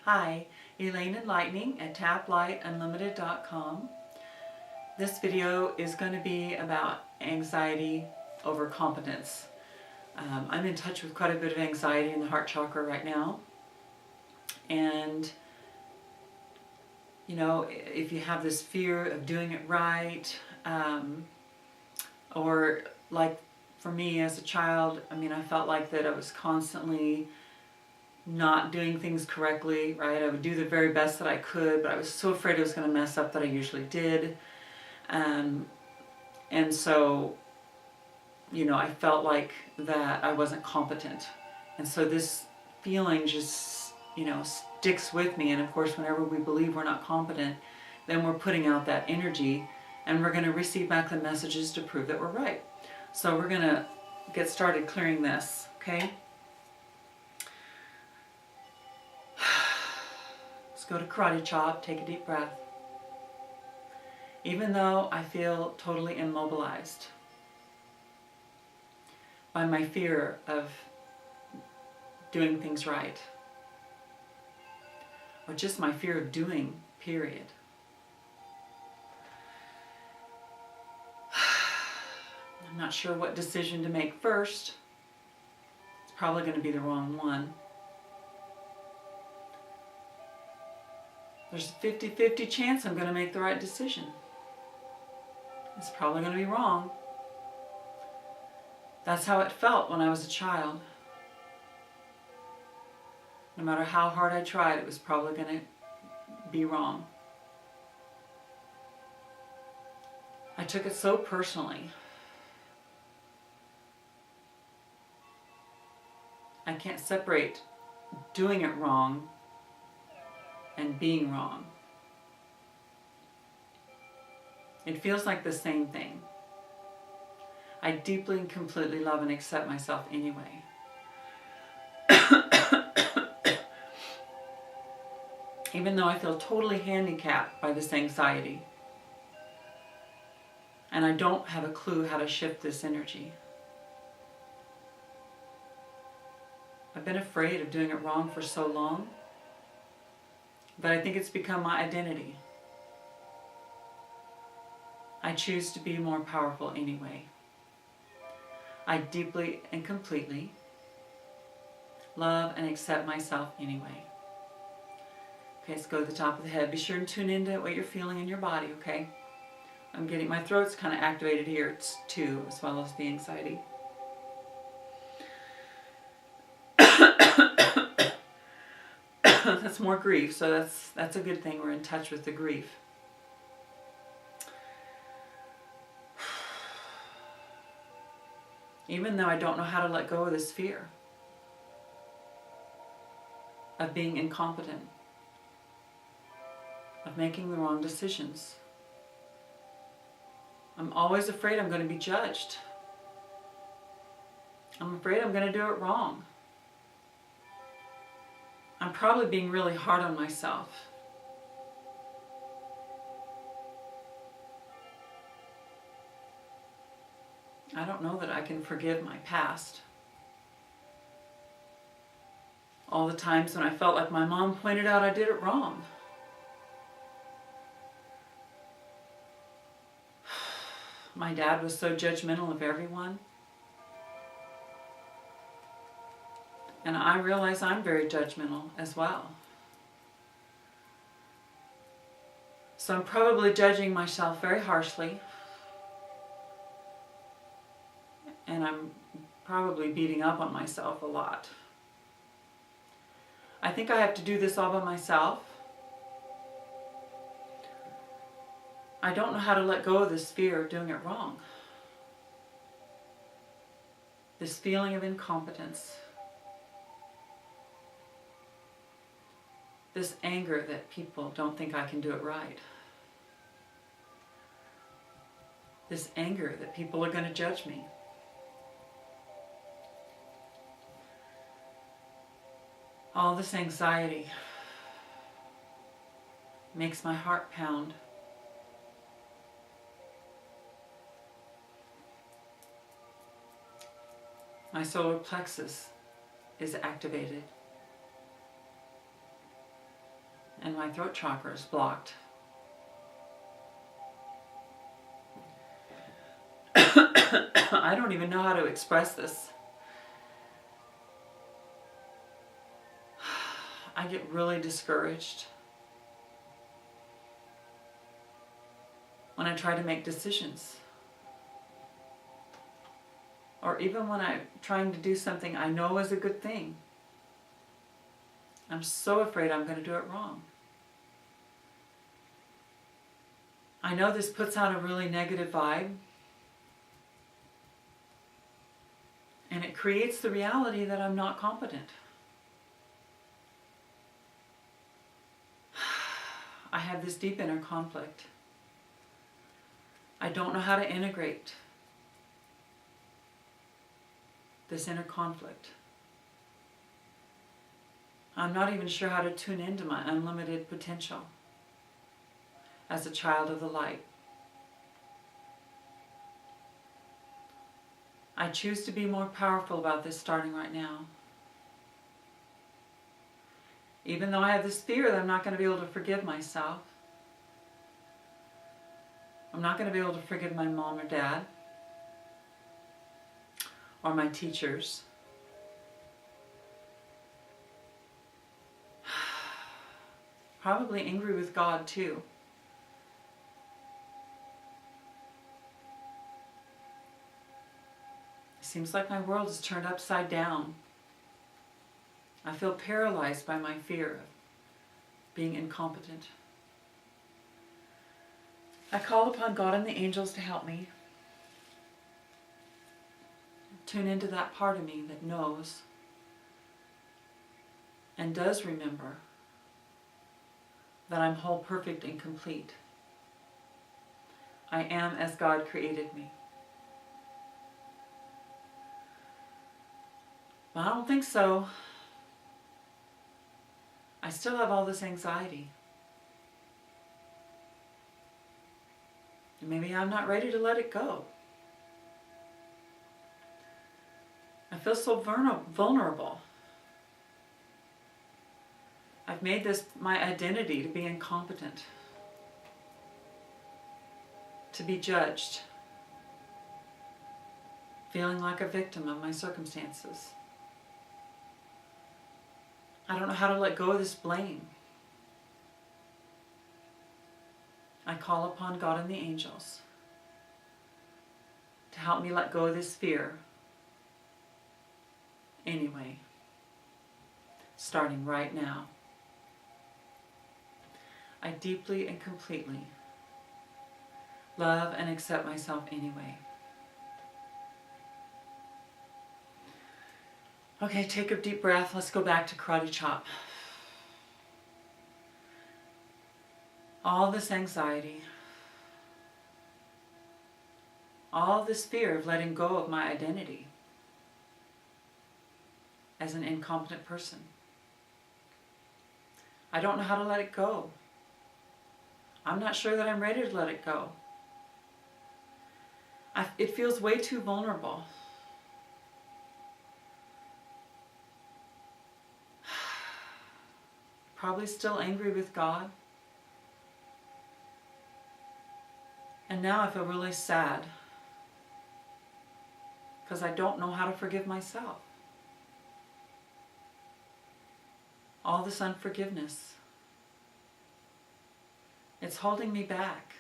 Hi, Elaine Enlightening at taplightunlimited.com. This video is going to be about anxiety over competence. I'm in touch with quite a bit of anxiety in the heart chakra right now. And, you know, if you have this fear of doing it right, or like for me as a child, I felt like that I was constantly not doing things correctly, right? I would do the very best that I could, but I was so afraid I was going to mess up that I usually did. And so, you know, I felt like that I wasn't competent. And so this feeling just, you know, sticks with me. And of course, whenever we believe we're not competent, then we're putting out that energy and we're going to receive back the messages to prove that we're right. So we're going to get started clearing this, okay? Let's go to karate chop, take a deep breath. Even though I feel totally immobilized by my fear of doing things right, or just my fear of doing, period. I'm not sure what decision to make first. It's probably going to be the wrong one. There's a 50-50 chance I'm going to make the right decision. It's probably going to be wrong. That's how it felt when I was a child. No matter how hard I tried, it was probably going to be wrong. I took it so personally. I can't separate doing it wrong and being wrong. It feels like the same thing. I deeply and completely love and accept myself anyway. Even though I feel totally handicapped by this anxiety. And I don't have a clue how to shift this energy. I've been afraid of doing it wrong for so long. But I think it's become my identity. I choose to be more powerful anyway. I deeply and completely love and accept myself anyway. Okay, let's go to the top of the head. Be sure and tune into what you're feeling in your body, okay? I'm getting, my throat's kind of activated here too, as well as the anxiety. That's more grief, so that's a good thing. We're in touch with the grief. Even though I don't know how to let go of this fear of being incompetent, of making the wrong decisions. I'm always afraid I'm going to be judged. I'm afraid I'm going to do it wrong. I'm probably being really hard on myself. I don't know that I can forgive my past. All the times when I felt like my mom pointed out I did it wrong. My dad was so judgmental of everyone. And I realize I'm very judgmental as well. So I'm probably judging myself very harshly. And I'm probably beating up on myself a lot. I think I have to do this all by myself. I don't know how to let go of this fear of doing it wrong. This feeling of incompetence. This anger that people don't think I can do it right. This anger that people are going to judge me. All this anxiety makes my heart pound. My solar plexus is activated. and my throat chakra is blocked. I don't even know how to express this. I get really discouraged when I try to make decisions. Or even when I'm trying to do something I know is a good thing. I'm so afraid I'm going to do it wrong. I know this puts out a really negative vibe. And it creates the reality that I'm not competent. I have this deep inner conflict. I don't know how to integrate this inner conflict. I'm not even sure how to tune into my unlimited potential as a child of the light. I choose to be more powerful about this starting right now. Even though I have this fear that I'm not going to be able to forgive myself. I'm not going to be able to forgive my mom or dad. Or my teachers. Probably angry with God too. It seems like my world is turned upside down. I feel paralyzed by my fear of being incompetent. I call upon God and the angels to help me. Tune into that part of me that knows and does remember that I'm whole, perfect, and complete. I am as God created me. But I don't think so. I still have all this anxiety. And maybe I'm not ready to let it go. I feel so vulnerable. I've made this my identity to be incompetent, to be judged, feeling like a victim of my circumstances. I don't know how to let go of this blame. I call upon God and the angels to help me let go of this fear anyway, starting right now. I deeply and completely love and accept myself anyway. Okay, take a deep breath. Let's go back to karate chop. All this anxiety, all this fear of letting go of my identity as an incompetent person. I don't know how to let it go. I'm not sure that I'm ready to let it go. It feels way too vulnerable. Probably still angry with God. And now I feel really sad because I don't know how to forgive myself. All this unforgiveness. It's holding me back.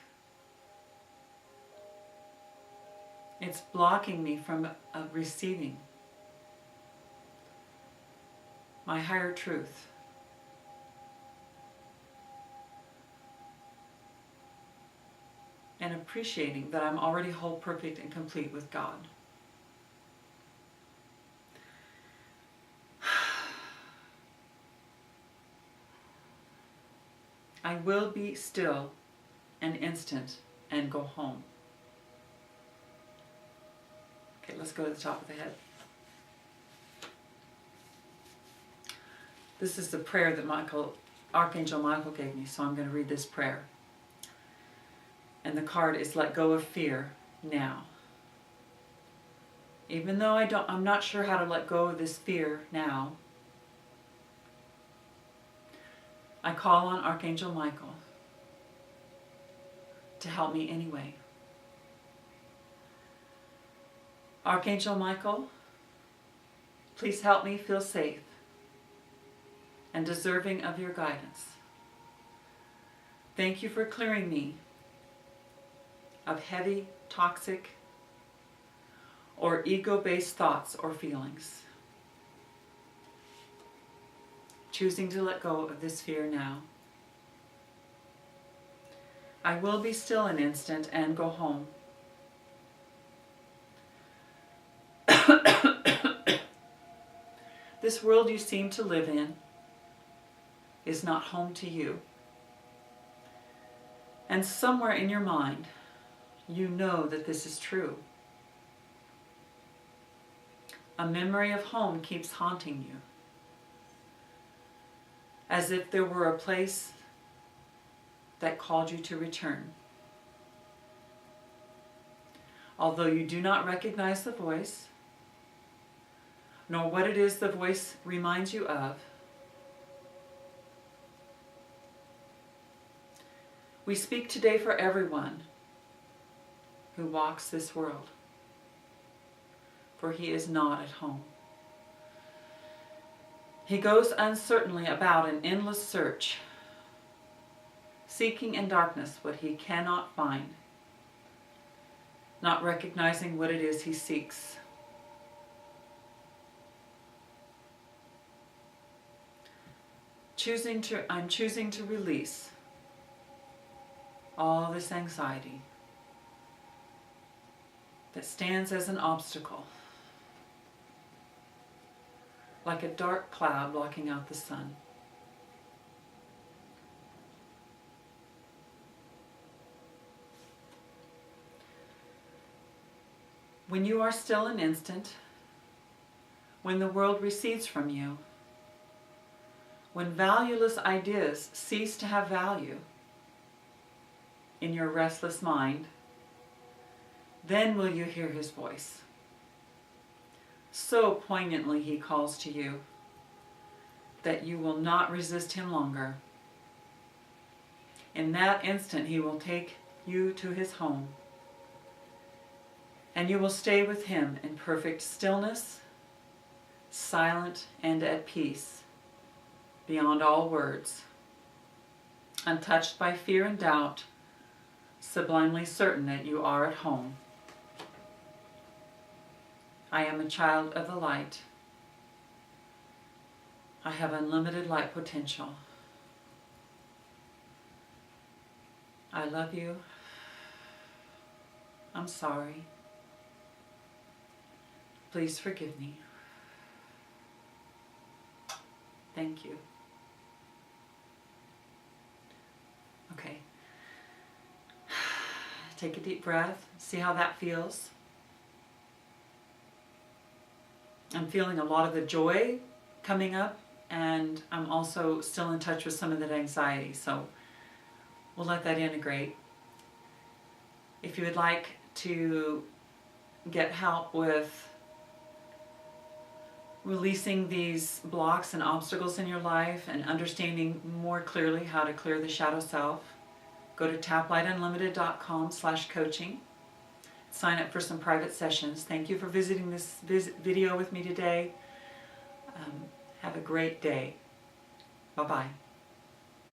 It's blocking me from receiving my higher truth. And appreciating that I'm already whole, perfect, and complete with God. I will be still an instant and go home. Okay, let's go to the top of the head. This is the prayer that Archangel Michael gave me, so I'm going to read this prayer. And the card is let go of fear now. Even though I'm not sure how to let go of this fear now, I call on Archangel Michael to help me anyway. Archangel Michael, please help me feel safe and deserving of your guidance. Thank you for clearing me of heavy, toxic, or ego-based thoughts or feelings. Choosing to let go of this fear now. I will be still an instant and go home. This world you seem to live in is not home to you. And somewhere in your mind, you know that this is true. A memory of home keeps haunting you, as if there were a place that called you to return. Although you do not recognize the voice, nor what it is the voice reminds you of, we speak today for everyone who walks this world, for he is not at home. He goes uncertainly about an endless search, seeking in darkness what he cannot find, not recognizing what it is he seeks. I'm choosing to release all this anxiety that stands as an obstacle, like a dark cloud blocking out the sun. When you are still an instant, when the world recedes from you, when valueless ideas cease to have value in your restless mind, then will you hear his voice. So poignantly he calls to you that you will not resist him longer. In that instant he will take you to his home, and you will stay with him in perfect stillness, silent and at peace, beyond all words, untouched by fear and doubt, sublimely certain that you are at home. I am a child of the light. I have unlimited light potential. I love you. I'm sorry. Please forgive me. Thank you. Okay. Take a deep breath. See how that feels. I'm feeling a lot of the joy coming up, and I'm also still in touch with some of that anxiety, so we'll let that integrate. If you would like to get help with releasing these blocks and obstacles in your life and understanding more clearly how to clear the shadow self, go to taplightunlimited.com/coaching. Sign up for some private sessions. Thank you for visiting this video with me today. Have a great day. Bye-bye.